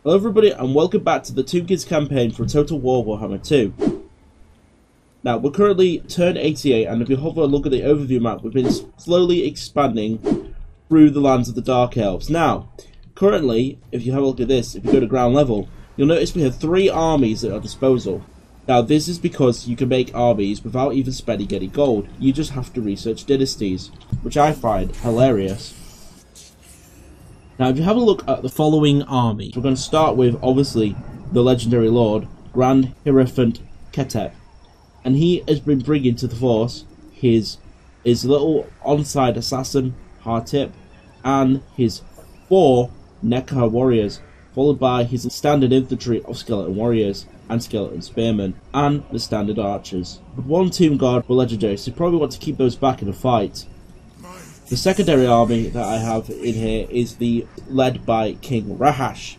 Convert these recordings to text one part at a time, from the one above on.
Hello everybody and welcome back to the Two Kids campaign for Total War Warhammer 2. Now we're currently turn 88 and if you have a look at the overview map, we've been slowly expanding through the lands of the Dark Elves. Now, currently, if you have a look at this, if you go to ground level, you'll notice we have 3 armies at our disposal. Now this is because you can make armies without even spending any gold. You just have to research dynasties, which I find hilarious. Now, if you have a look at the following army, we're going to start with, obviously, the legendary lord, Grand Hierophant Ketep. And he has been bringing to the force his little on-side assassin, Hardtip, and his 4 Nekka warriors, followed by his standard infantry of skeleton warriors and skeleton spearmen, and the standard archers. But 1 tomb guard were legendary, so you probably want to keep those back in a fight. The secondary army that I have in here is led by King Rahash,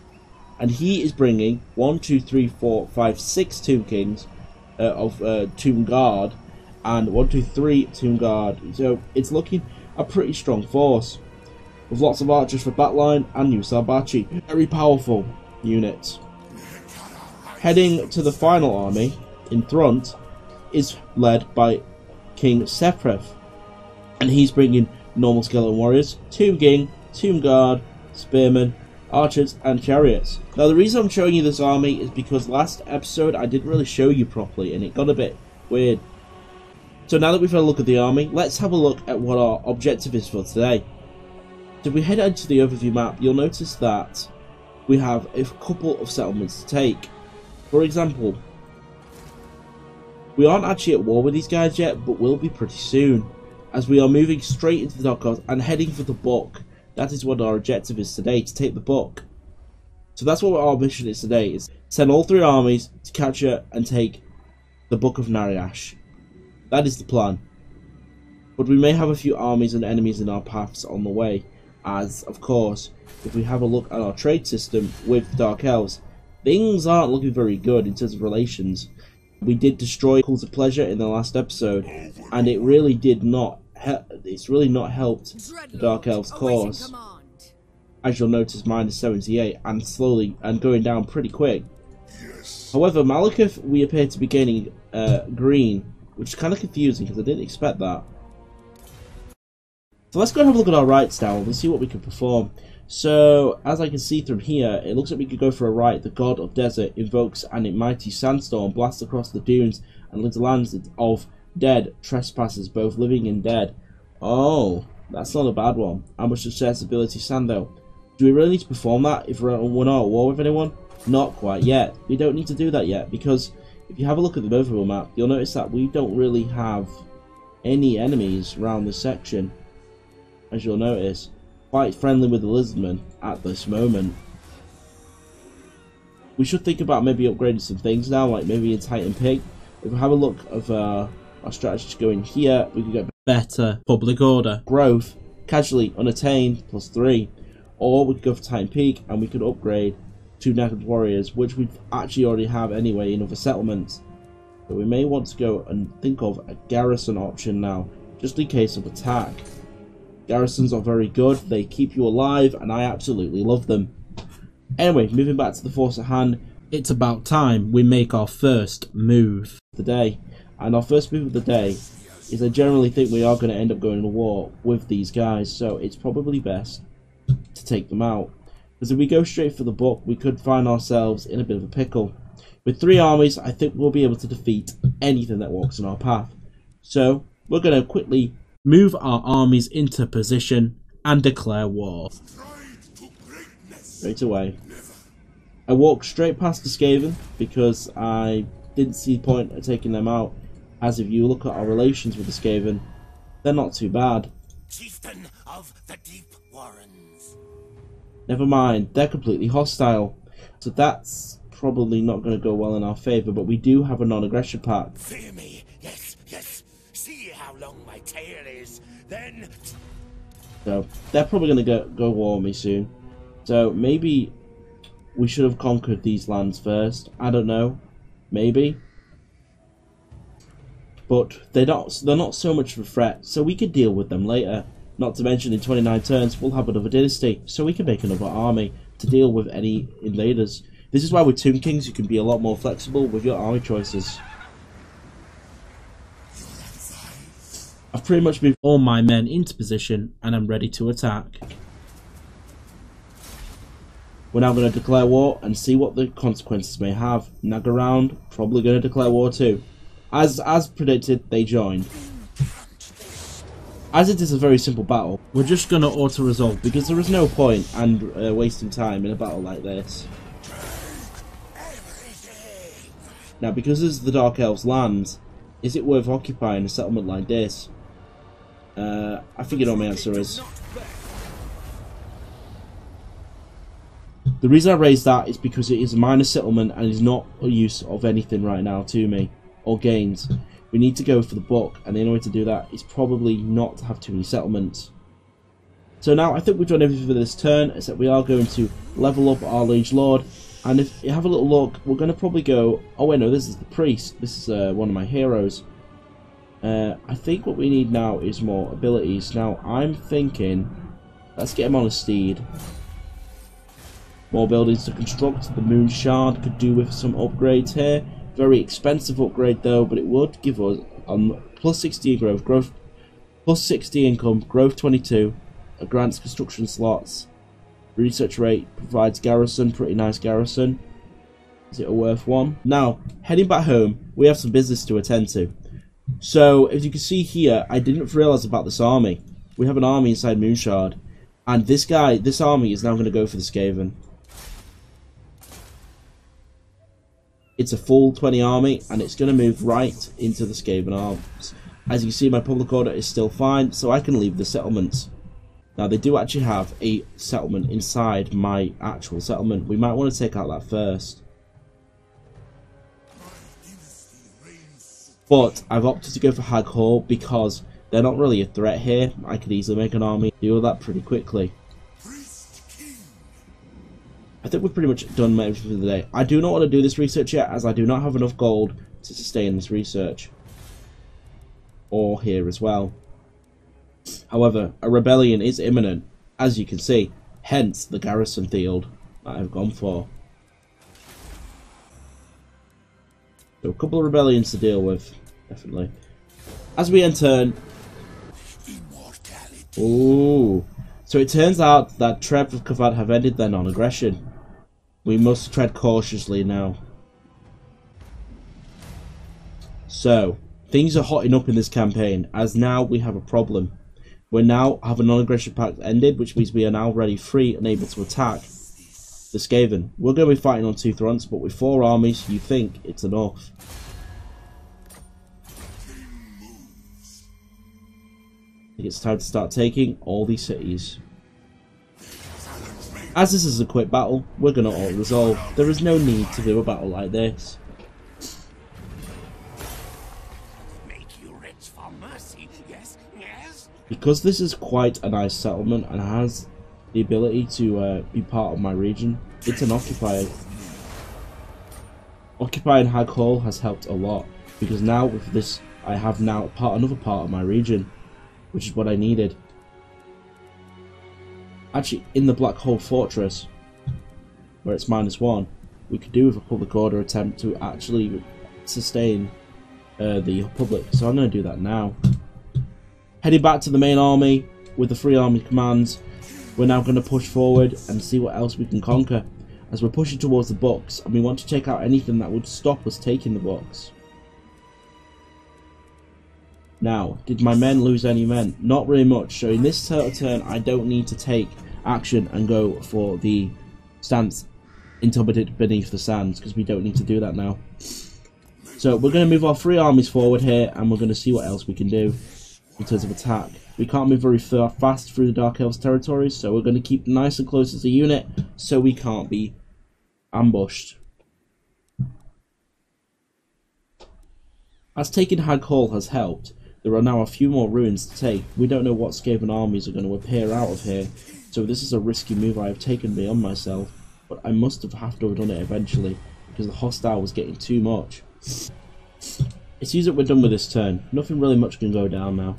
and he is bringing 1, 2, 3, 4, 5, 6 Tomb Kings of Tomb Guard, and 1, 2, 3 Tomb Guard. So it's looking a pretty strong force, with lots of archers for backline and new Salbachi. Very powerful units. Heading to the final army in front is led by King Sepref, and he's bringing normal skeleton warriors, Tomb King, Tomb Guard, Spearmen, Archers, and Chariots. Now the reason I'm showing you this army is because last episode I didn't really show you properly and it got a bit weird. So now that we've had a look at the army, let's have a look at what our objective is for today. So if we head into the overview map, you'll notice that we have a couple of settlements to take. For example, we aren't actually at war with these guys yet, but will be pretty soon, as we are moving straight into the Dark Elves and heading for the book. That is what our objective is today, to take the book. So that's what our mission is today, is send all 3 armies to capture and take the Book of Nariash. That is the plan. But we may have a few armies and enemies in our paths on the way, as, of course, if we have a look at our trade system with the Dark Elves, things aren't looking very good in terms of relations. We did destroy Cult of Pleasure in the last episode, and it really did not. It's really not helped the Dark Elves' cause. As you'll notice, mine is 78 and slowly and going down pretty quick. However, Malekith, we appear to be gaining green, which is kind of confusing because I didn't expect that. So let's go and have a look at our rights now and see what we can perform. So, as I can see from here, it looks like we could go for a right. The God of Desert invokes an mighty sandstorm, blasts across the dunes, and into lands of dead trespassers, both living and dead. Oh, that's not a bad one. How much accessibility sand though? Do we really need to perform that if we're not at war with anyone? Not quite yet. We don't need to do that yet, because if you have a look at the overview map, you'll notice that we don't really have any enemies around this section, as you'll notice. Quite friendly with the lizardmen at this moment. We should think about maybe upgrading some things now, like maybe a Titan Pig. If we have a look of our strategy going here, we can get better public order, growth, casually unattained +3, or we could go for Titan Peak and we could upgrade 2 Naked Warriors, which we actually already have anyway in other settlements. But we may want to go and think of a garrison option now, just in case of attack. Garrisons are very good, they keep you alive, and I absolutely love them. Anyway, moving back to the force at hand, it's about time we make our first move of the day. And our first move of the day is I generally think we are going to end up going to war with these guys, so it's probably best to take them out. Because if we go straight for the book, we could find ourselves in a bit of a pickle. With 3 armies, I think we'll be able to defeat anything that walks in our path. So, we're going to quickly move our armies into position and declare war. Straight away. I walked straight past the Skaven because I didn't see the point of taking them out, as if you look at our relations with the Skaven, they're not too bad. Chieftain of the Deep Warrens. Never mind, they're completely hostile, so that's probably not going to go well in our favour, but we do have a non-aggression pact. Fear me, yes, yes. See how long my tail is, then. So they're probably going to go war with me soon. So maybe we should have conquered these lands first. I don't know, maybe. But they're not so much of a threat, so we could deal with them later. Not to mention in 29 turns we'll have another dynasty, so we can make another army to deal with any invaders. This is why with Tomb Kings you can be a lot more flexible with your army choices. I've pretty much moved all my men into position and I'm ready to attack. We're now going to declare war and see what the consequences may have. Nag around, probably going to declare war too. As predicted, they joined. As it is a very simple battle, we're just going to auto-resolve because there is no point and wasting time in a battle like this. Now, because this is the Dark Elves' land, is it worth occupying a settlement like this? I think you know my answer is. The reason I raised that is because it is a minor settlement and is not a use of anything right now to me, or gains. We need to go for the book, and the only way to do that is probably not to have too many settlements. So now I think we've done everything for this turn, except we are going to level up our Liege Lord, and if you have a little look, we're going to probably go... Oh wait, no, this is the Priest. This is one of my heroes. I think what we need now is more abilities. Now, I'm thinking... Let's get him on a steed. More buildings to construct. The Moon Shard could do with some upgrades here. Very expensive upgrade though, but it would give us plus 60 growth, plus 60 income, growth 22, grants construction slots, research rate, provides garrison, pretty nice garrison. Is it a worth one? Now, heading back home, we have some business to attend to. So, as you can see here, I didn't realise about this army. We have an army inside Moonshard, and this army is now going to go for the Skaven. It's a full 20 army, and it's going to move right into the Skaven arms. As you can see, my public order is still fine, so I can leave the settlements. Now, they do actually have a settlement inside my actual settlement. We might want to take out that first. But I've opted to go for Hag Hall because they're not really a threat here. I could easily make an army, deal with that pretty quickly. I think we've pretty much done everything for the day. I do not want to do this research yet, as I do not have enough gold to sustain this research. Or here as well. However, a rebellion is imminent, as you can see. Hence the garrison field that I've gone for. So a couple of rebellions to deal with, definitely. As we enter... Ooh. So it turns out that Trev of Kavad have ended their non-aggression. We must tread cautiously now. So, things are hotting up in this campaign, as now we have a problem. We now have a non-aggression pact ended, which means we are now ready, free, and able to attack the Skaven. We're going to be fighting on two fronts, but with 4 armies, you think it's enough. I think it's time to start taking all these cities. As this is a quick battle, we're going to auto-resolve. There is no need to do a battle like this. Because this is quite a nice settlement and has the ability to be part of my region, it's an occupier. Occupying Hag Hall has helped a lot, because now with this I have now another part of my region, which is what I needed. Actually, in the Black Hole Fortress, where it's -1, we could do with a public order attempt to actually sustain the Republic. So I'm going to do that now. Heading back to the main army with the 3 army commands, we're now going to push forward and see what else we can conquer. As we're pushing towards the books, and we want to take out anything that would stop us taking the books. Now, did my men lose any men? Not really much, so in this turn I don't need to take action and go for the stance until beneath the sands, because we don't need to do that now. So we're going to move our 3 armies forward here, and we're going to see what else we can do in terms of attack. We can't move very fast through the Dark Elves territories, so we're going to keep nice and close as a unit, so we can't be ambushed. As taking Hag Hall has helped, there are now a few more ruins to take. We don't know what Skaven armies are going to appear out of here, so this is a risky move I have taken beyond myself, but I must have done it eventually, because the hostile was getting too much. It seems that we're done with this turn. Nothing really much can go down now.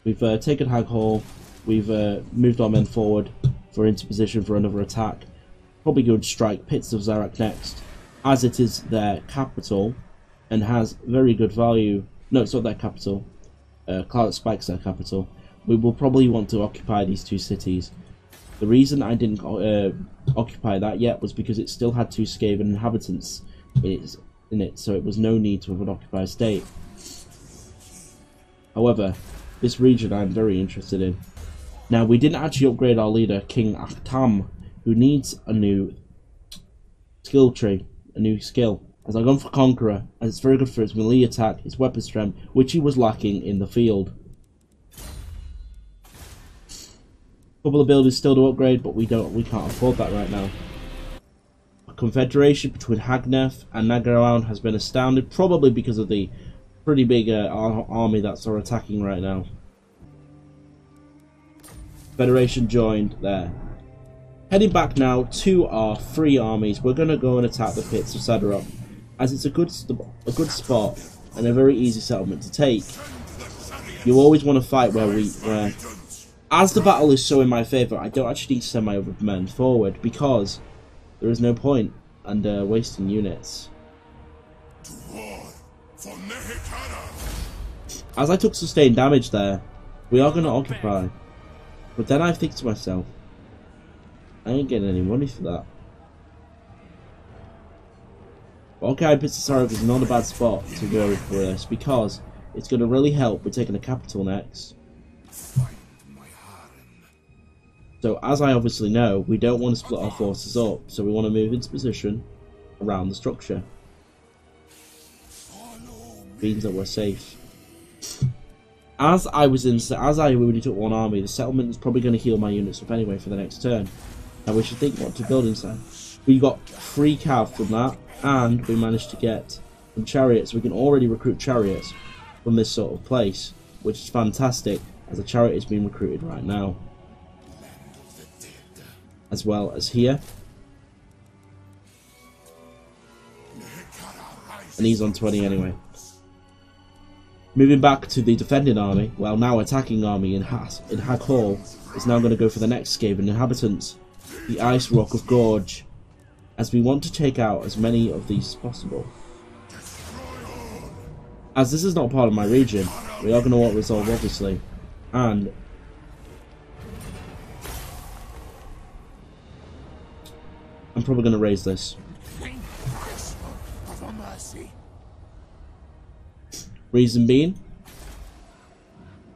We've taken Hag Hall, we've moved our men forward into position for another attack. probably going to strike Pits of Zarak next, as it is their capital and has very good value. No, it's not their capital. Cloud Spike's their capital. We will probably want to occupy these two cities. The reason I didn't occupy that yet was because it still had 2 Skaven inhabitants in it, so it was no need to have an occupied state. However, this region I'm very interested in. Now, we didn't actually upgrade our leader, King Achtam, who needs a new skill tree, a new skill. As I've gone for Conqueror, as it's very good for his melee attack, his weapon strength, which he was lacking in the field. A couple of buildings still to upgrade, but we can't afford that right now. A confederation between Hagnef and Nagaround has been astounded, probably because of the pretty big army that's attacking right now. Federation joined there. Heading back now to our 3 armies, we're going to go and attack the Pits of Sadarok, as it's a good spot and a very easy settlement to take. You always want to fight where as the battle is so in my favour, I don't actually need to send my other men forward, because there is no point and wasting units. As I took sustained damage there, we are going to occupy. But then I think to myself, I ain't getting any money for that. Okay, Pits of Sadarok is not a bad spot to go for this, because it's going to really help with taking the capital next. So, as I obviously know, we don't want to split our forces up, so we want to move into position around the structure. Means that we're safe. As I already took 1 army, the settlement is probably going to heal my units up anyway for the next turn. Now we should think what to build inside. We got 3 cav from that, and we managed to get some chariots. We can already recruit chariots from this sort of place, which is fantastic, as a chariot is being recruited right now. As well as here. And he's on 20 anyway. Moving back to the defending army, well, now attacking army in Hag Hall is now going to go for the next Skaven inhabitants, the Ice Rock of Gorge, as we want to take out as many of these as possible. As this is not part of my region, we are going to want resolve obviously, and I'm probably going to raise this. Reason being,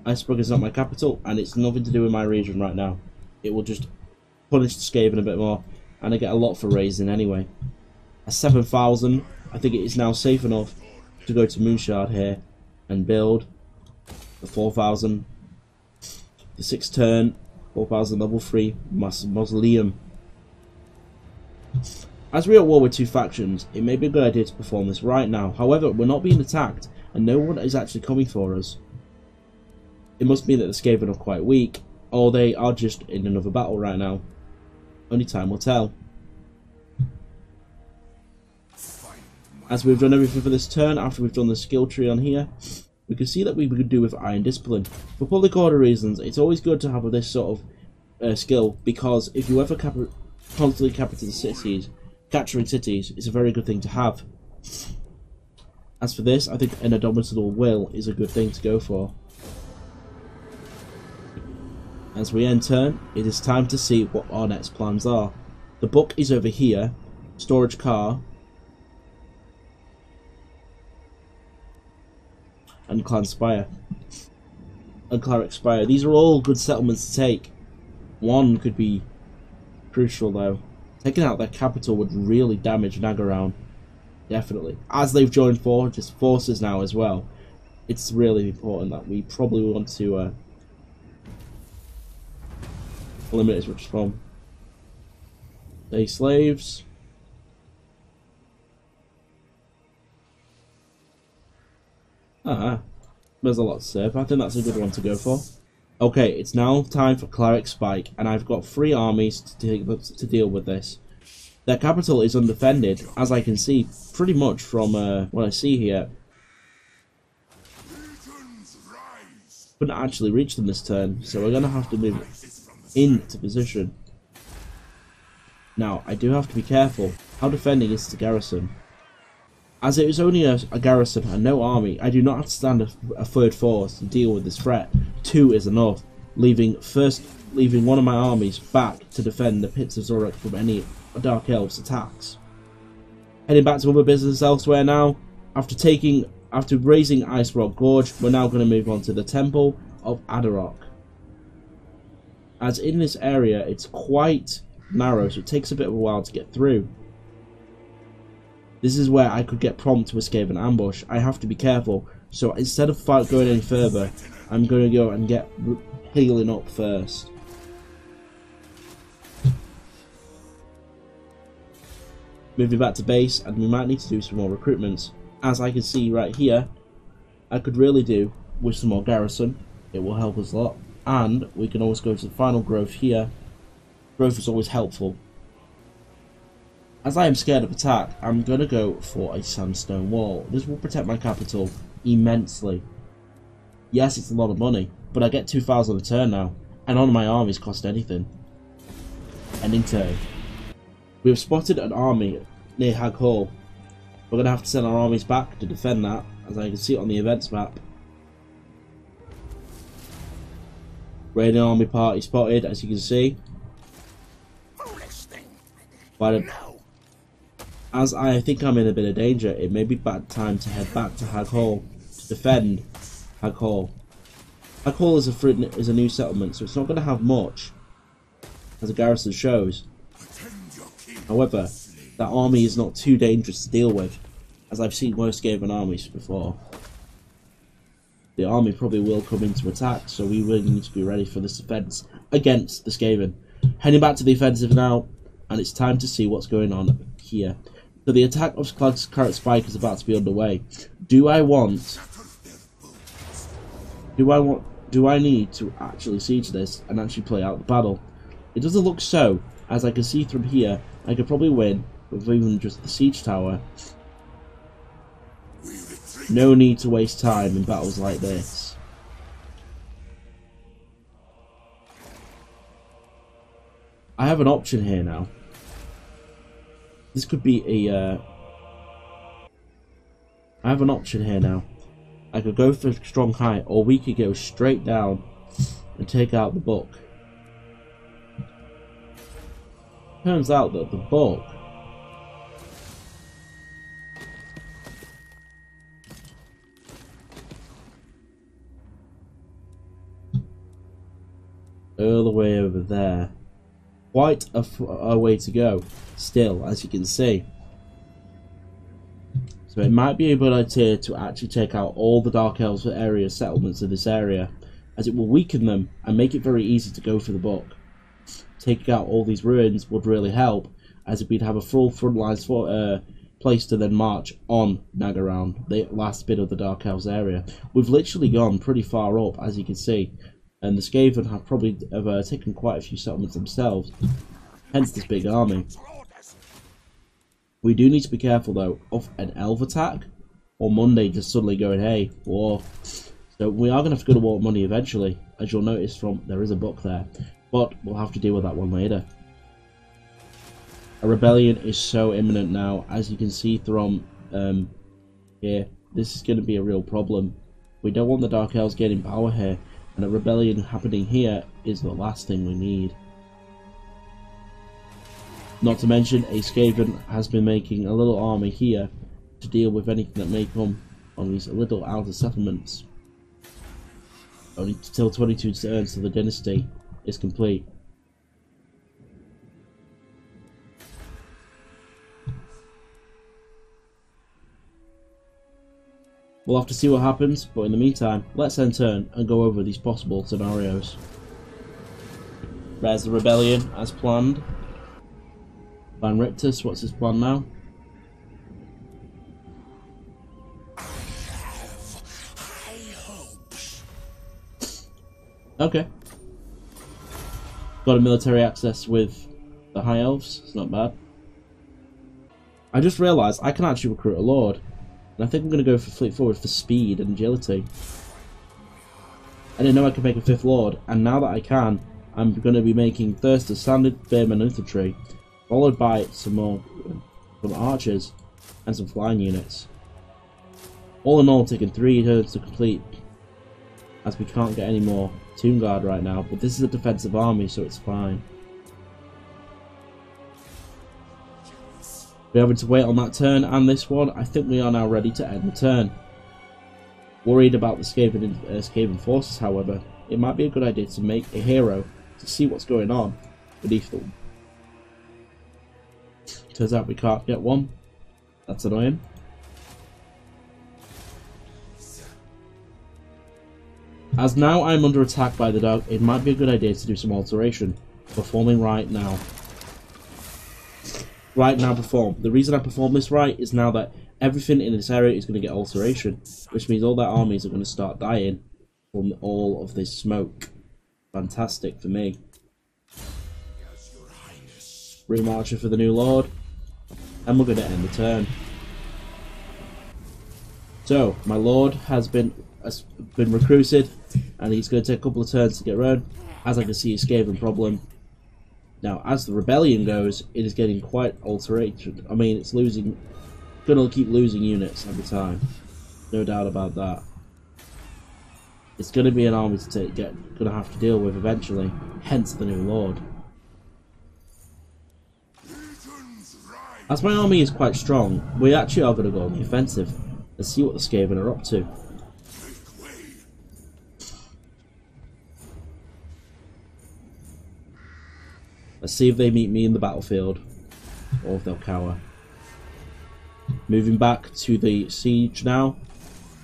Icebrook is not my capital, and it's nothing to do with my region right now. It will just punish the Skaven a bit more, and I get a lot for raising anyway. A 7,000, I think it is now safe enough to go to Moonshard here and build the 4,000, the 6th turn, 4,000 level 3 Mausoleum. As we are at war with 2 factions, it may be a good idea to perform this right now. However, we're not being attacked, and no one is actually coming for us. It must mean that the Skaven are quite weak, or they are just in another battle right now. Only time will tell. As we've done everything for this turn, after we've done the skill tree on here, we can see that we could do with Iron Discipline. For public order reasons, it's always good to have this sort of skill, because if you ever constantly capturing cities, it's a very good thing to have. As for this, I think an Indomitable Will is a good thing to go for. As we end turn, it is time to see what our next plans are. The book is over here, storage car, and Clan Spire, and Cleric Spire. These are all good settlements to take. One could be crucial though. Taking out their capital would really damage Nagaround. Definitely. As they've joined forces now as well, it's really important that we probably want to eliminate as much from. Day slaves. There's a lot to serve. I think that's a good one to go for. Okay, it's now time for Cleric Spike, and I've got 3 armies to deal with this. Their capital is undefended, as I can see pretty much from what I see here. Couldn't actually reach them this turn, so we're going to have to move into position. Now, I do have to be careful. How defending is the garrison? As it is only a garrison and no army, I do not have to stand a third force to deal with this threat. 2 is enough, leaving one of my armies back to defend the pits of Zorek from any Dark Elves attacks. Heading back to other business elsewhere now. After raising Ice Rock Gorge, we're now going to move on to the Temple of Adarok. As in this area, it's quite narrow, so it takes a bit of a while to get through. This is where I could get prompt to escape an ambush. I have to be careful, so instead of going any further, I'm going to go and get healing up first. Moving back to base, and we might need to do some more recruitments. As I can see right here, I could really do with some more garrison. It will help us a lot. And we can always go to the final growth here. Growth is always helpful. As I am scared of attack, I'm going to go for a sandstone wall. This will protect my capital immensely. Yes, it's a lot of money, but I get 2,000 a turn now, and none of my armies cost anything. Ending turn. We have spotted an army near Hag Hall. We're going to have to send our armies back to defend that, as I can see it on the events map. Raiding army party spotted, as you can see. As I think I'm in a bit of danger, it may be bad time to head back to Hag Hall to defend Hag Hall. Hag Hall is a new settlement, so it's not going to have much, as the garrison shows. However, that army is not too dangerous to deal with, as I've seen worse Skaven armies before. The army probably will come into attack, so we really need to be ready for this defense against the Skaven. Heading back to the offensive now, and it's time to see what's going on here. So the attack of Carrot Spike is about to be underway. Do I need to actually siege this and actually play out the battle? It doesn't look so, as I can see from here. I could probably win with even just the siege tower. No need to waste time in battles like this. I have an option here now. This could be a... I have an option here now. I could go for strong height, or we could go straight down and take out the book. Turns out that the book all the way over there. Quite a way to go still, as you can see. So it might be a good idea to actually take out all the Dark Elves area settlements in this area, as it will weaken them and make it very easy to go for the book. Taking out all these ruins would really help, as we'd have a full front lines for place to then march on Nagaround, the last bit of the Dark Elves area. We've literally gone pretty far up, as you can see, and the Skaven have probably taken quite a few settlements themselves, hence this big army. We do need to be careful though of an elf attack, or Monday just suddenly going, hey, war. So we are going to have to go to war with money eventually, as you'll notice from there is a book there, but we'll have to deal with that one later. A rebellion is so imminent now, as you can see from here. This is going to be a real problem. We don't want the Dark Elves gaining power here, and a rebellion happening here is the last thing we need. Not to mention, a Skaven has been making a little army here to deal with anything that may come on these little outer settlements. Only till 22 turns till the dynasty is complete. We'll have to see what happens, but in the meantime, let's end turn and go over these possible scenarios. There's the rebellion as planned. Van Rictus, what's his plan now? Okay. Got a military access with the High Elves, it's not bad. I just realised I can actually recruit a Lord. And I think I'm going to go for Fleet Forward for speed and agility. I didn't know I could make a 5th Lord, and now that I can, I'm going to be making first a standard Spearman infantry, followed by some archers and some flying units. All in all, taking 3 turns to complete, as we can't get any more Tomb Guard right now, but this is a defensive army, so it's fine. We're having to wait on that turn and this one. I think we are now ready to end the turn. Worried about the Skaven forces, however, it might be a good idea to make a hero to see what's going on beneath them. Turns out we can't get one. That's annoying. As now I'm under attack by the dog, it might be a good idea to do some alteration. Performing right now. Right now perform. The reason I perform this right is now that everything in this area is going to get alteration, which means all their armies are going to start dying from all of this smoke. Fantastic for me. Room Archer for the new Lord, and we're going to end the turn. So, my Lord has been recruited, and he's going to take a couple of turns to get around. As I can see, a Skaven problem. Now, as the rebellion goes, it is getting quite alteration. I mean, it's losing, going to keep losing units every time. No doubt about that. It's going to be an army to going to have to deal with eventually. Hence the new Lord. As my army is quite strong, we actually are going to go on the offensive. Let's see what the Skaven are up to. Let's see if they meet me in the battlefield, or if they'll cower. Moving back to the siege now.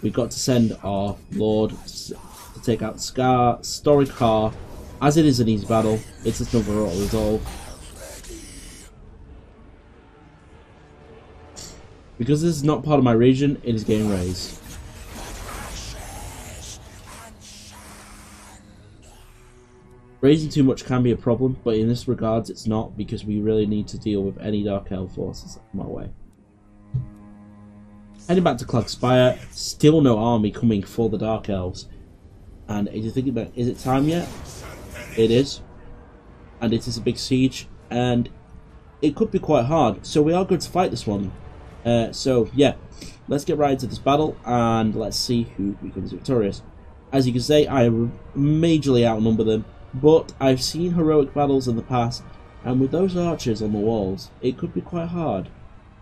We've got to send our Lord to take out Storikar. As it is an easy battle, it's another auto resolve. Because this is not part of my region, it is getting raised. Raising too much can be a problem, but in this regards it's not, because we really need to deal with any Dark Elf forces that come our way. Heading back to Klagspire, still no army coming for the Dark Elves. And you're thinking about, is it time yet? It is. And it is a big siege, and it could be quite hard, so we are going to fight this one. So yeah, let's get right into this battle, and let's see who becomes victorious. As you can say, I majorly outnumber them. But I've seen heroic battles in the past, and with those archers on the walls, it could be quite hard.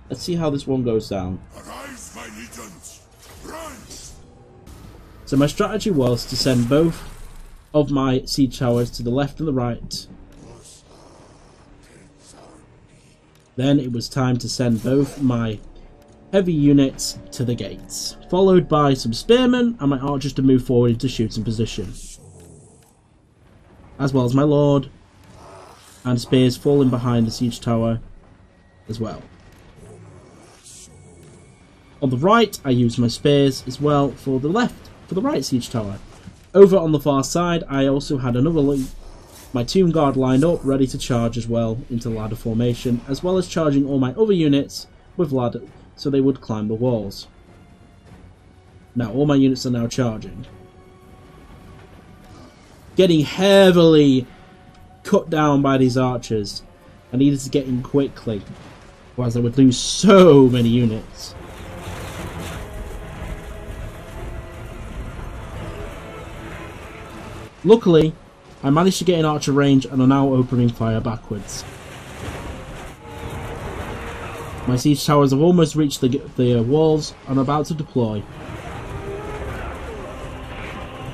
Let's see how this one goes down. Arise, my legions. Rise. So my strategy was to send both of my siege towers to the left and the right. Then it was time to send both my heavy units to the gates, followed by some spearmen and my archers to move forward into shooting position, as well as my Lord and spears falling behind the siege tower as well. On the right, I used my spears as well for the right siege tower. Over on the far side, I also had my Tomb Guard lined up, ready to charge as well into ladder formation, as well as charging all my other units with ladder, so they would climb the walls. Now all my units are now charging. Getting heavily cut down by these archers. I needed to get in quickly, otherwise I would lose so many units. Luckily, I managed to get in archer range and are now opening fire backwards. My siege towers have almost reached the walls and are about to deploy.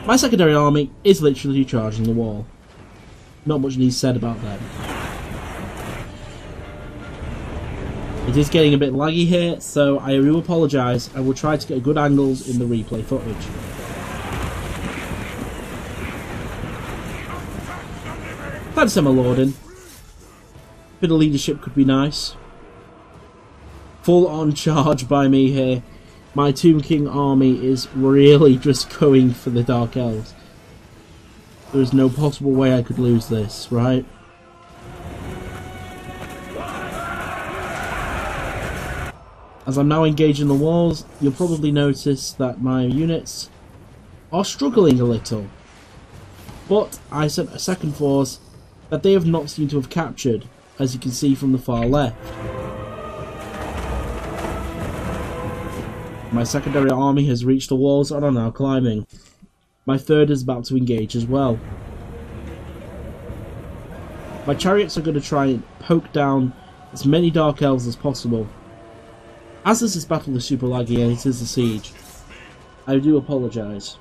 My secondary army is literally charging the wall. Not much needs said about them. It is getting a bit laggy here, so I do apologise. I will try to get good angles in the replay footage. Glad to send my Lord in. Bit of leadership could be nice. Full on charge by me here. My Tomb King army is really just going for the Dark Elves. There is no possible way I could lose this, right? As I'm now engaging the walls, you'll probably notice that my units are struggling a little. But I sent a second force that they have not seemed to have captured as you can see from the far left. My secondary army has reached the walls and are now climbing. My third is about to engage as well. My chariots are going to try and poke down as many Dark Elves as possible. As this battle is super laggy and it is a siege, I do apologise.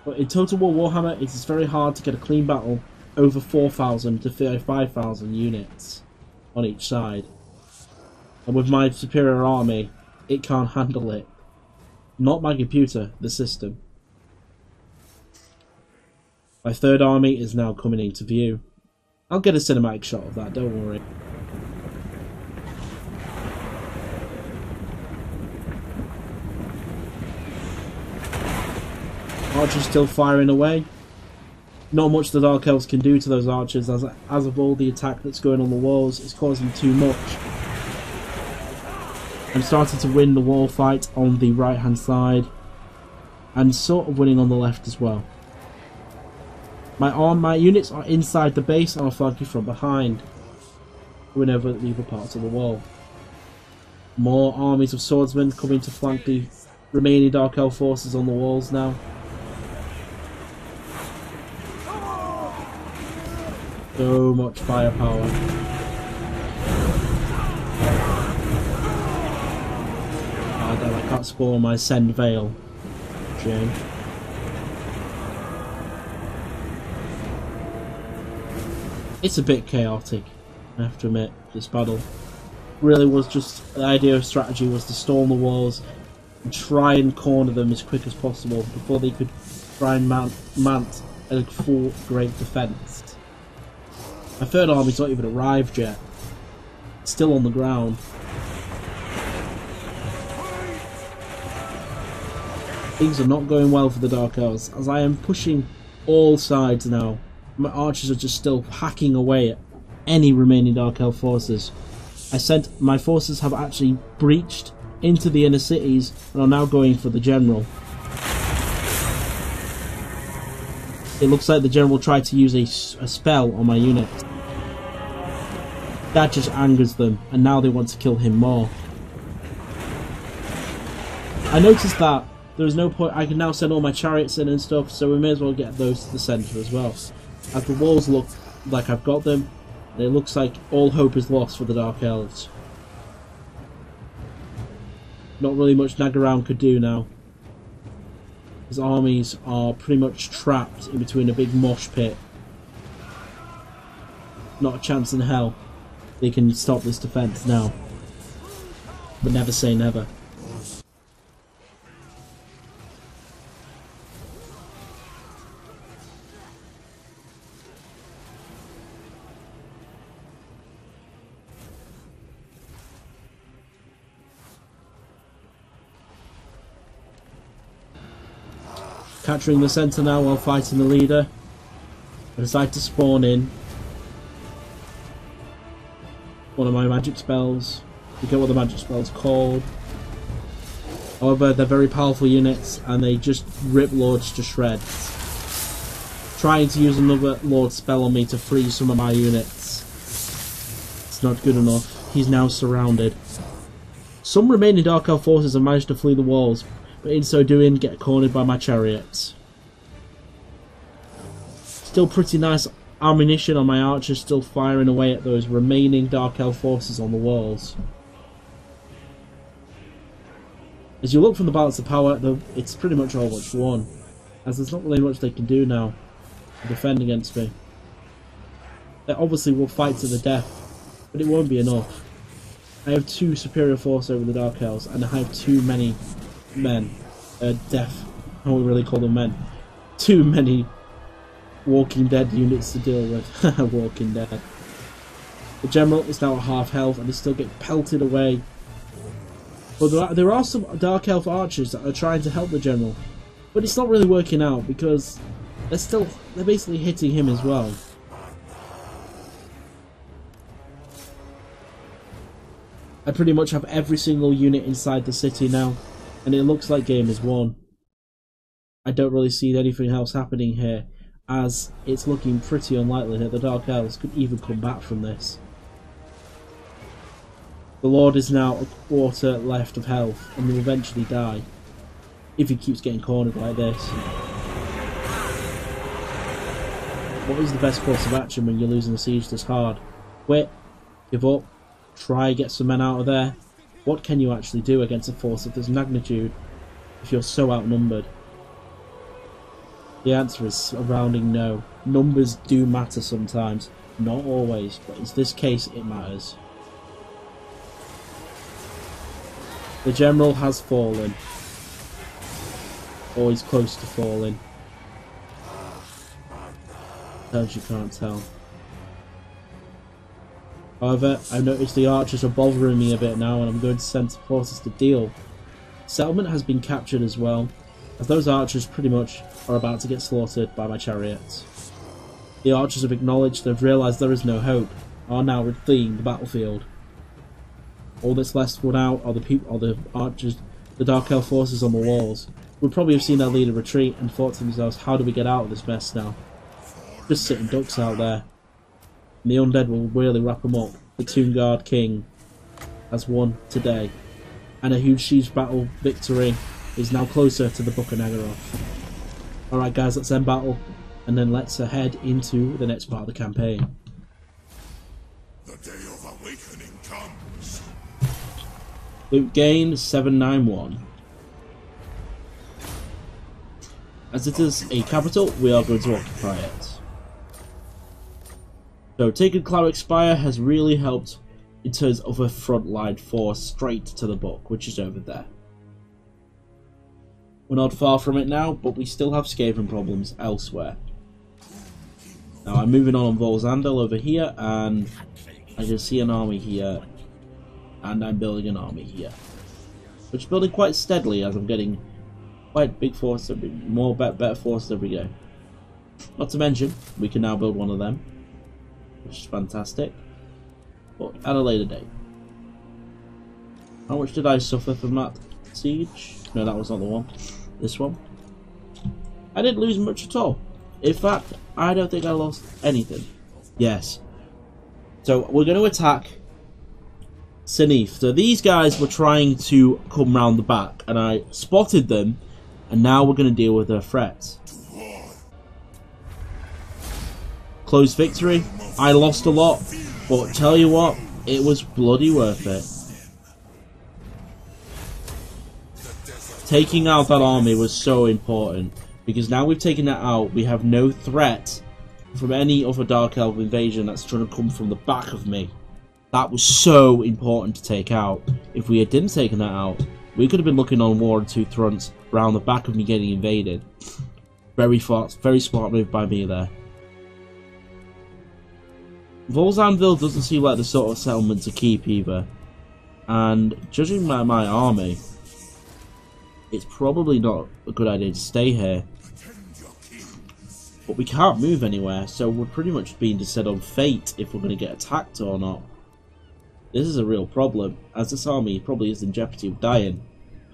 But in Total War Warhammer, it is very hard to get a clean battle over 4,000 to 5,000 units on each side. And with my superior army, it can't handle it. Not my computer, the system. My third army is now coming into view. I'll get a cinematic shot of that, don't worry. Archers still firing away. Not much the Dark Elves can do to those archers, as of all the attack that's going on the walls, it's causing too much. I'm starting to win the wall fight on the right hand side, and sort of winning on the left as well. My units are inside the base and are flanking from behind, whenever the other parts of the wall. More armies of swordsmen coming to flank the remaining Dark Elf forces on the walls now. So much firepower. Oh damn, I can't spoil my Send Veil. Shame. It's a bit chaotic, I have to admit, this battle. Really was just, the idea of strategy was to storm the walls and try and corner them as quick as possible before they could try and mount a full great defence. My third army's not even arrived yet. It's still on the ground. Things are not going well for the Dark Elves, as I am pushing all sides now. My archers are just still hacking away at any remaining Dark Elf forces. My forces have actually breached into the inner cities and are now going for the general. It looks like the general tried to use a spell on my unit. That just angers them, and now they want to kill him more. I noticed that there is no point. I can now send all my chariots in and stuff, so we may as well get those to the centre as well. As the walls look like I've got them, it looks like all hope is lost for the Dark Elves. Not really much Nagaround could do now. His armies are pretty much trapped in between a big mosh pit. Not a chance in hell they can stop this defence now. But never say never. Capturing the centre now while fighting the leader. I decide to spawn in one of my magic spells. I forget what the magic spell's called. However, they're very powerful units and they just rip lords to shreds. Trying to use another lord spell on me to free some of my units. It's not good enough. He's now surrounded. Some remaining Dark Elf forces have managed to flee the walls, but in so doing get cornered by my chariots. Still pretty nice ammunition on my archers, still firing away at those remaining Dark Elf forces on the walls. As you look from the balance of power, it's pretty much all much won, as there's not really much they can do now to defend against me. They obviously will fight to the death, but it won't be enough. I have 2 superior force over the Dark Elves, and I have too many men. Death. I won't really call them men. Too many Walking Dead units to deal with. Walking Dead. The general is now at half health and is still getting pelted away. But there are some Dark Elf archers that are trying to help the general. But it's not really working out because they're basically hitting him as well. I pretty much have every single unit inside the city now, and it looks like game is won. I don't really see anything else happening here. as it's looking pretty unlikely that the Dark Elves could even come back from this. The Lord is now a quarter left of health and will eventually die if he keeps getting cornered like this. What is the best course of action when you're losing a siege this hard? Quit, give up, try get some men out of there. What can you actually do against a force of this magnitude if you're so outnumbered? The answer is a rounding no. Numbers do matter sometimes, not always, but in this case it matters. The general has fallen, or is close to falling. As you can't tell. However, I've noticed the archers are bothering me a bit now, and I'm going to send forces to deal. Settlement has been captured as well, as those archers pretty much are about to get slaughtered by my chariots. The archers have acknowledged they've realised there is no hope, are now fleeing the battlefield. All that's left now are the archers, the Dark Elf forces on the walls. Would probably have seen their leader retreat and thought to themselves, how do we get out of this mess now? Just sitting ducks out there. And the undead will really wrap them up. The Tomb Guard King has won today. And a huge siege battle victory is now closer to the Book of Nagaroth. Alright guys, let's end battle. And then let's head into the next part of the campaign. The day of awakening comes. Loot gain 791. As it is a capital, we are going to occupy it. So taking Cleric Spire has really helped in terms of a frontline force straight to the book, which is over there. We're not far from it now, but we still have Skaven problems elsewhere. Now I'm moving on Volsandel over here, and I can see an army here, and I'm building an army here. Which is building quite steadily as I'm getting quite big force, better forces every day. Not to mention, we can now build one of them, which is fantastic, but at a later date. How much did I suffer from that siege? No, that was not the one. This one. I didn't lose much at all. In fact, I don't think I lost anything. Yes. So we're going to attack Sinif. So these guys were trying to come round the back, and I spotted them, and now we're going to deal with their threats. Close victory. I lost a lot, but tell you what, it was bloody worth it. Taking out that army was so important, because now we've taken that out, we have no threat from any other Dark Elf invasion that's trying to come from the back of me. That was so important to take out. If we didn't taken that out, we could have been looking on war on two fronts around the back of me getting invaded. Very smart move by me there. Volsandville doesn't seem like the sort of settlement to keep either, and judging by my army, it's probably not a good idea to stay here. But we can't move anywhere, so we're pretty much being set on fate if we're going to get attacked or not. This is a real problem, as this army probably is in jeopardy of dying.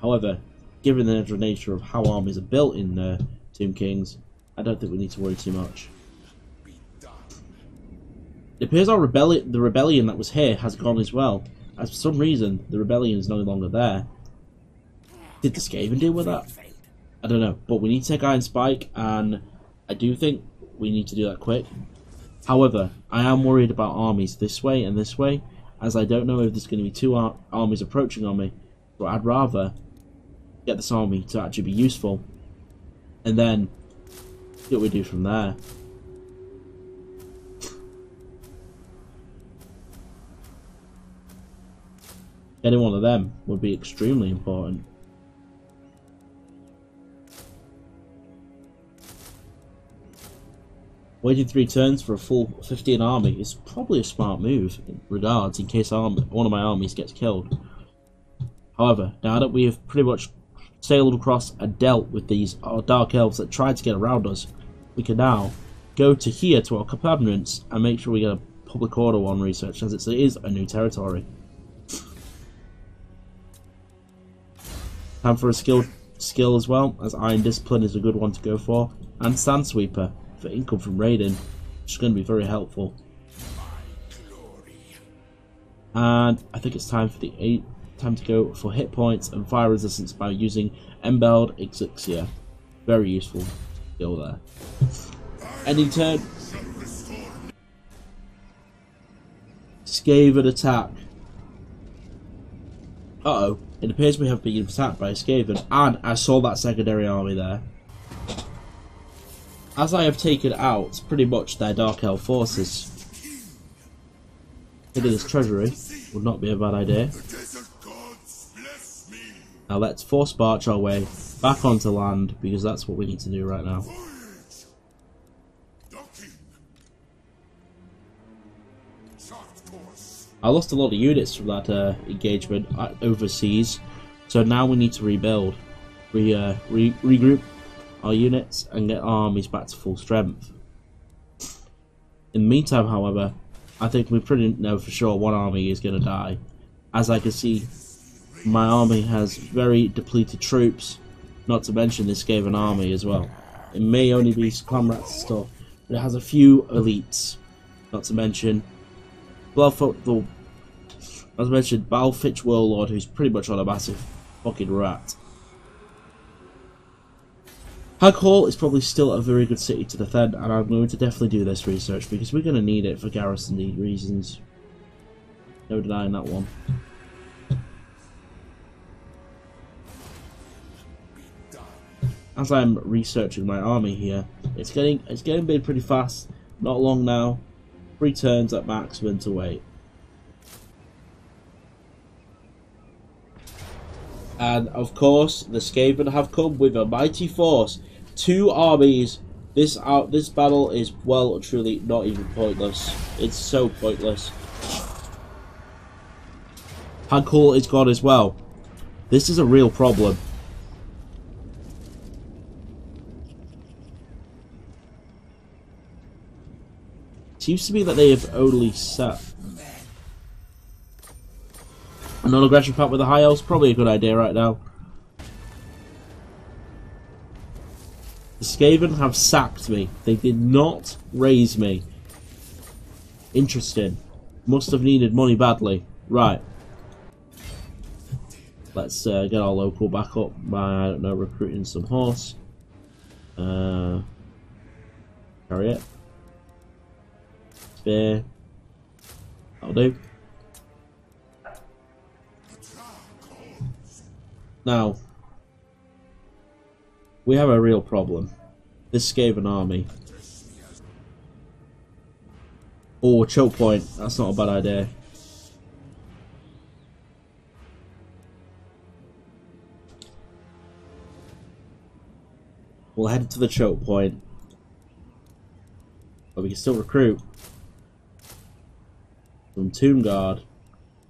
However, given the natural nature of how armies are built in Tomb Kings, I don't think we need to worry too much. It appears the rebellion that was here has gone as well, as for some reason the rebellion is no longer there. Did the Skaven deal with that? I don't know, but we need to take Iron Spike, and I do think we need to do that quick. However, I am worried about armies this way and this way, as I don't know if there's going to be two armies approaching on me, but I'd rather get this army to actually be useful, and then see what we do from there. Getting one of them would be extremely important. Waiting 3 turns for a full 15 army is probably a smart move in regards in case one of my armies gets killed. However, now that we have pretty much sailed across and dealt with these Dark Elves that tried to get around us, we can now go to here to our compatriots and make sure we get a public order one research, as it is a new territory. Time for a skill as well, as Iron Discipline is a good one to go for, and Sandsweeper. for income from raiding, which is going to be very helpful. And I think it's time for time to go for hit points and fire resistance by using embark elixir. Very useful skill there. Ending turn. Skaven attack. Uh-oh. It appears we have been attacked by a Skaven, and I saw that secondary army there. As I have taken out pretty much their Dark Elf forces, hitting this treasury would not be a bad idea. Now let's force march our way back onto land, because that's what we need to do right now. I lost a lot of units from that engagement overseas, so now we need to rebuild, regroup our units and get our armies back to full strength. In the meantime, however, I think we pretty know for sure one army is going to die. As I can see, my army has very depleted troops, not to mention this Skaven army as well. It may only be clan rats and stuff, but it has a few elites, not to mention as mentioned, Balfitch Warlord, who's pretty much on a massive fucking rat. Hag Hall is probably still a very good city to defend, and I'm going to definitely do this research because we're going to need it for garrison reasons. No denying that one. As I'm researching my army here, it's getting big pretty fast. Not long now. 3 turns at maximum to wait. And of course, the Skaven have come with a mighty force. 2 armies. This battle is well truly not even pointless. It's so pointless. Hag Hall is gone as well. This is a real problem. Seems to be that they have only set a non-aggression pact with the High Elves. Probably a good idea right now. The Skaven have sacked me. They did not raise me. Interesting. Must have needed money badly. Right. Let's get our local back up by, I don't know, recruiting some horse. Chariot. Spear. That'll do. Now, we have a real problem. This Skaven army. Oh, choke point. That's not a bad idea. We'll head to the choke point. But we can still recruit. From Tomb Guard.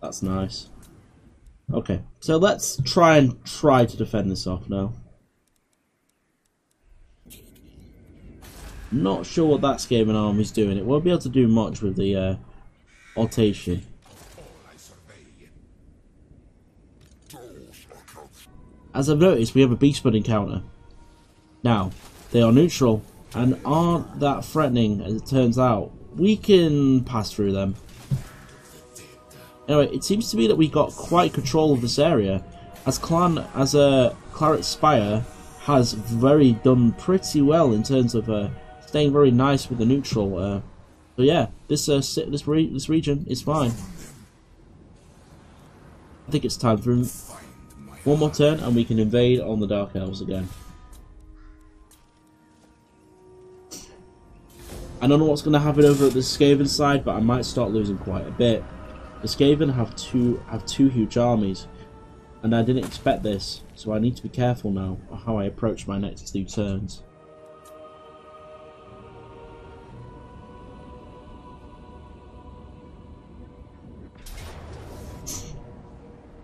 That's nice. Okay, so let's try to defend this off now. Not sure what that Skaven army's doing. It won't be able to do much with the alteration. As I've noticed, we have a Beastman encounter. Now, they are neutral and aren't that threatening as it turns out. We can pass through them. Anyway, it seems to me that we got quite control of this area, as Claret Spire has done pretty well in terms of staying very nice with the neutral. So yeah, this region is fine. I think it's time for one more turn, and we can invade on the Dark Elves again. I don't know what's going to happen over at the Skaven side, but I might start losing quite a bit. The Skaven have two huge armies, and I didn't expect this, so I need to be careful now of how I approach my next 2 turns.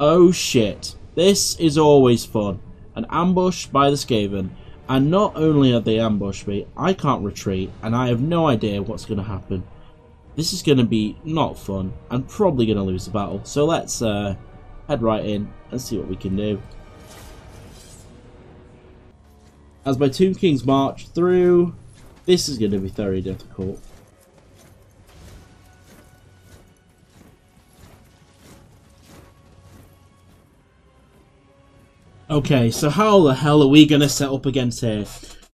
Oh shit, this is always fun. An ambush by the Skaven, and not only have they ambushed me, I can't retreat, and I have no idea what's going to happen. This is going to be not fun. I'm probably going to lose the battle. So let's head right in and see what we can do. As my Tomb Kings march through This is going to be very difficult. Okay, so how the hell are we going to set up against here?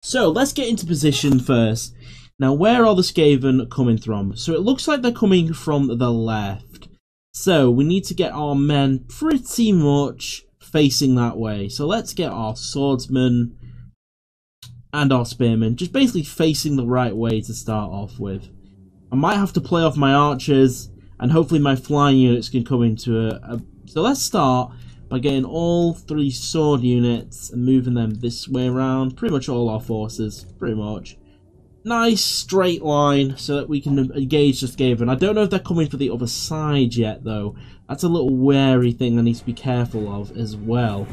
So, let's get into position first. Now, where are the Skaven coming from? So, it looks like they're coming from the left. So, we need to get our men pretty much facing that way. So, let's get our swordsmen and our spearmen just basically facing the right way to start off with. I might have to play off my archers, and hopefully my flying units can come into a... So, let's start by getting all 3 sword units and moving them this way around. Pretty much all our forces, pretty much. Nice straight line so that we can engage the Skaven. I don't know if they're coming for the other side yet, though. That's a little wary thing I need to be careful of as well.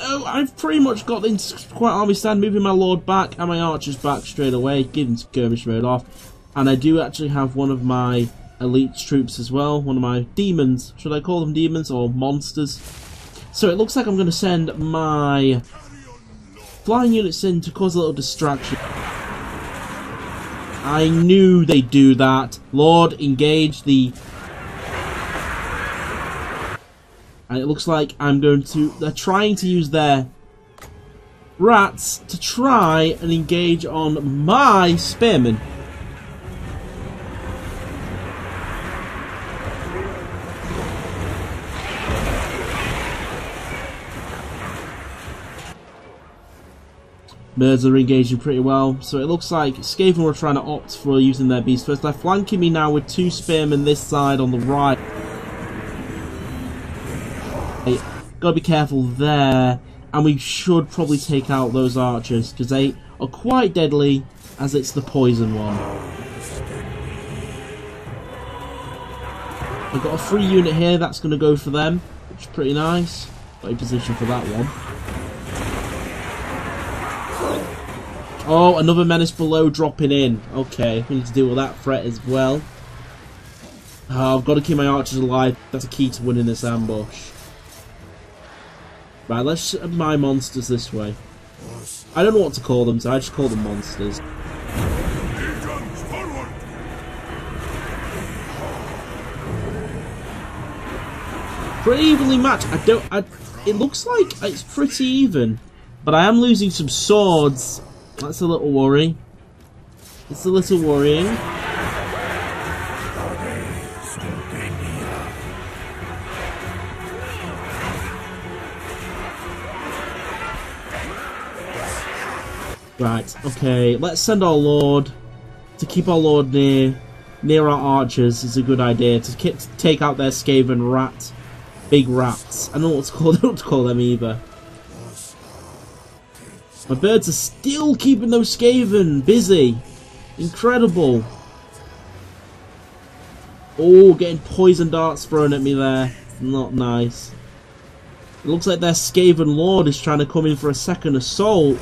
Oh, I've pretty much got into quite army stand, moving my lord back and my archers back straight away, giving skirmish mode off. And I do actually have one of my elite troops as well, one of my demons. Should I call them demons or monsters? So it looks like I'm going to send my flying units in to cause a little distraction. I knew they'd do that. Lord, engage the... And it looks like I'm going to... They're trying to use their rats to try and engage on my spearmen. Birds are engaging pretty well, so it looks like Skaven were trying to opt for using their beasts first. They're flanking me now with 2 spearmen this side on the right. Gotta be careful there, and we should probably take out those archers, because they are quite deadly, as it's the poison one. I've got a free unit here that's going to go for them, which is pretty nice. Got in position for that one. Oh, another menace below dropping in. Okay, we need to deal with that threat as well. Oh, I've got to keep my archers alive. That's a key to winning this ambush. Right, let's send my monsters this way. I don't know what to call them, so I just call them monsters. Pretty evenly matched. It looks like it's pretty even, but I am losing some swords. That's a little worry. It's a little worrying. Right, okay, let's send our lord. To keep our lord near our archers is a good idea. To take out their Skaven rat. Big rats. I don't know what to call them, I don't know what to call them either. My birds are still keeping those Skaven busy. Incredible. Oh, getting poison darts thrown at me there. Not nice. It looks like their Skaven lord is trying to come in for a second assault.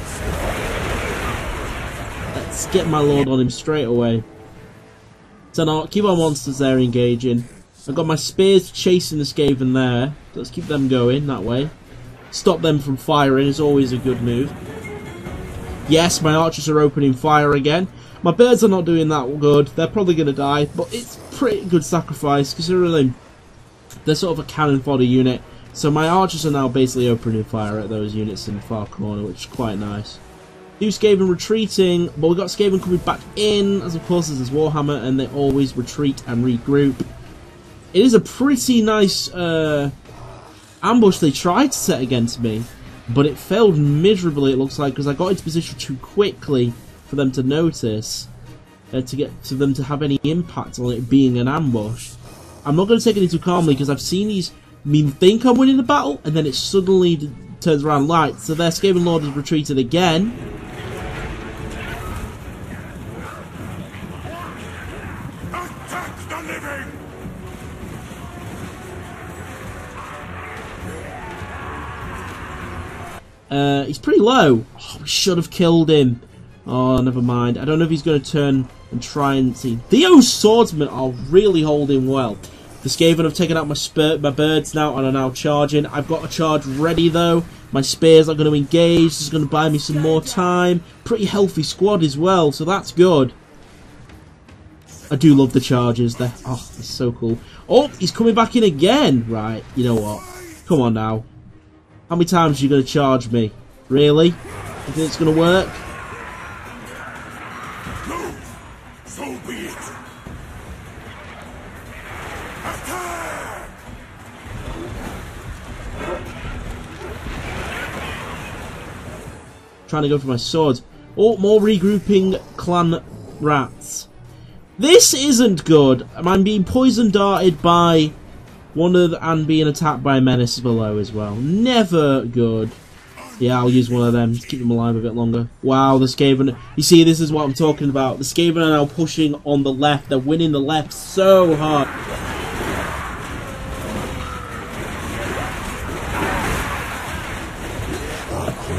Let's get my lord on him straight away. So now, keep our monsters there engaging. I've got my spears chasing the Skaven there. Let's keep them going that way. Stop them from firing is always a good move. Yes, my archers are opening fire again. My birds are not doing that good. They're probably going to die, but it's pretty good sacrifice considering they're sort of a cannon fodder unit. So my archers are now basically opening fire at those units in the far corner, which is quite nice. New Skaven retreating, but we've got Skaven coming back in, as of course this is Warhammer, and they always retreat and regroup. It is a pretty nice ambush they tried to set against me, but it failed miserably, it looks like, because I got into position too quickly for them to notice, to get to them to have any impact on it being an ambush. I'm not going to take it too calmly, because I've seen these think I'm winning the battle, and then it suddenly turns around light. So their Skaven Lord has retreated again. Attack the living! He's pretty low. Oh, we should have killed him. Oh, never mind. I don't know if he's going to turn and try and see. Those swordsmen are really holding well. The Skaven have taken out my birds now and are now charging. I've got a charge ready though. My spears are going to engage. This is going to buy me some more time. Pretty healthy squad as well, so that's good. I do love the charges. They're so cool. Oh, he's coming back in again. Right, you know what? Come on now. How many times are you going to charge me? Really? You think it's going to work? No! So be it! Attack! Trying to go for my swords. Oh, more regrouping clan rats. This isn't good. I'm being poison darted by one of and being attacked by a menace below as well. Never good. Yeah, I'll use one of them to keep them alive a bit longer. Wow, the Skaven. You see, this is what I'm talking about. The Skaven are now pushing on the left. They're winning the left so hard.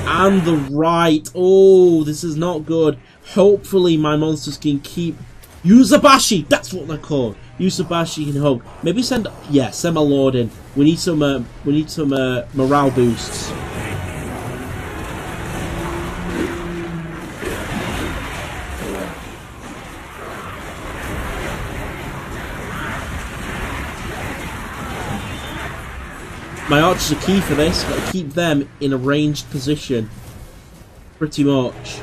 And the right. Oh, this is not good. Hopefully my monsters can keep... Yuzabashi! That's what they're called. Yuzabashi can hug. Maybe send... Yeah, send my lord in. We need some morale boosts. My archers are key for this. Got to keep them in a ranged position. Pretty much.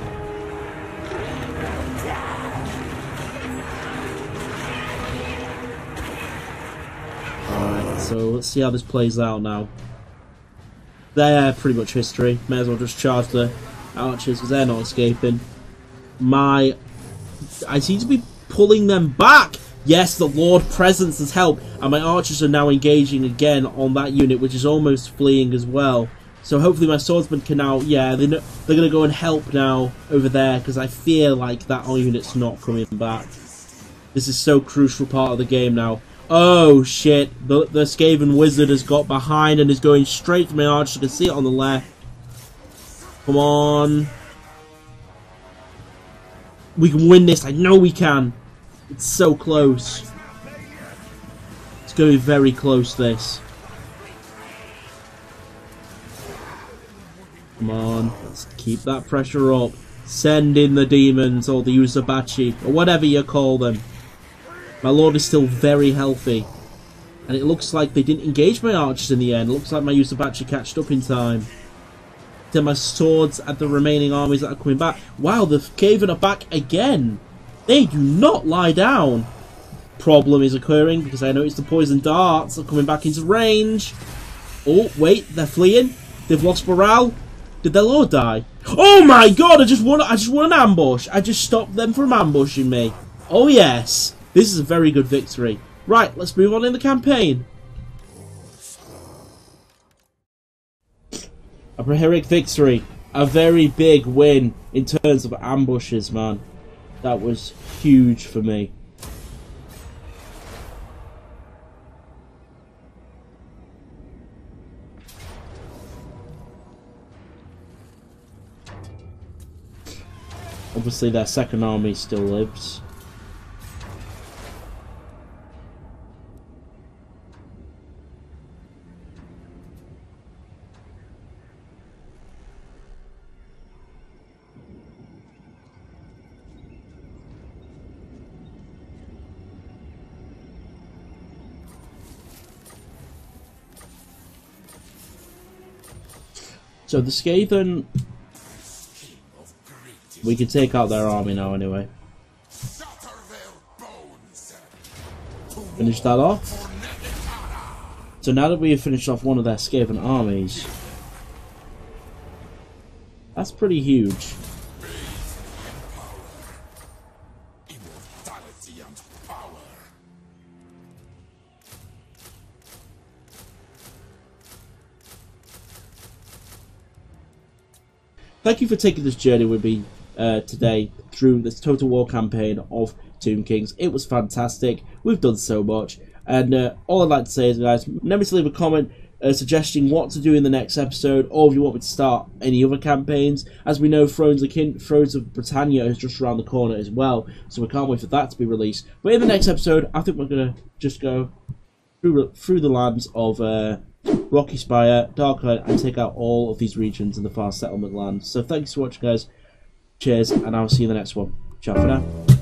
Alright, so let's see how this plays out now. They're pretty much history. May as well just charge the archers because they're not escaping. I seem to be pulling them back. Yes, the Lord Presence has helped, and my archers are now engaging again on that unit, which is almost fleeing as well. So hopefully my swordsmen can now, yeah, they're going to go and help now over there, because I feel like that unit's not coming back. This is so crucial part of the game now. Oh shit, the Skaven Wizard has got behind and is going straight for my archers. You can see it on the left. Come on. We can win this, I know we can. It's so close. It's going to be very close, this. Come on, let's keep that pressure up. Send in the demons, or the Yuzabachi, or whatever you call them. My lord is still very healthy. And it looks like they didn't engage my archers in the end. It looks like my Yuzabachi catched up in time. Then my swords at the remaining armies that are coming back. Wow, the Skaven are back again. They do not lie down. Problem is occurring because I noticed the poison darts are coming back into range. Oh, wait, they're fleeing. They've lost morale. Did their lord die? Oh my god, I just won an ambush. I just stopped them from ambushing me. Oh yes. This is a very good victory. Right, let's move on in the campaign. A Pyrrhic victory. A very big win in terms of ambushes, man. That was huge for me. Obviously their second army still lives. So the Skaven, we can take out their army now anyway. Finish that off. So now that we have finished off one of their Skaven armies, that's pretty huge. Thank you for taking this journey with me today through this Total War campaign of Tomb Kings. It was fantastic. We've done so much. And all I'd like to say is, guys, remember to leave a comment suggesting what to do in the next episode, or if you want me to start any other campaigns. As we know, Thrones of Britannia is just around the corner as well, so we can't wait for that to be released. But in the next episode, I think we're going to just go through the lands of Rocky Spire, Darkhold, and take out all of these regions in the Far Settlement lands. So thanks for watching, guys. Cheers, and I'll see you in the next one. Ciao for now.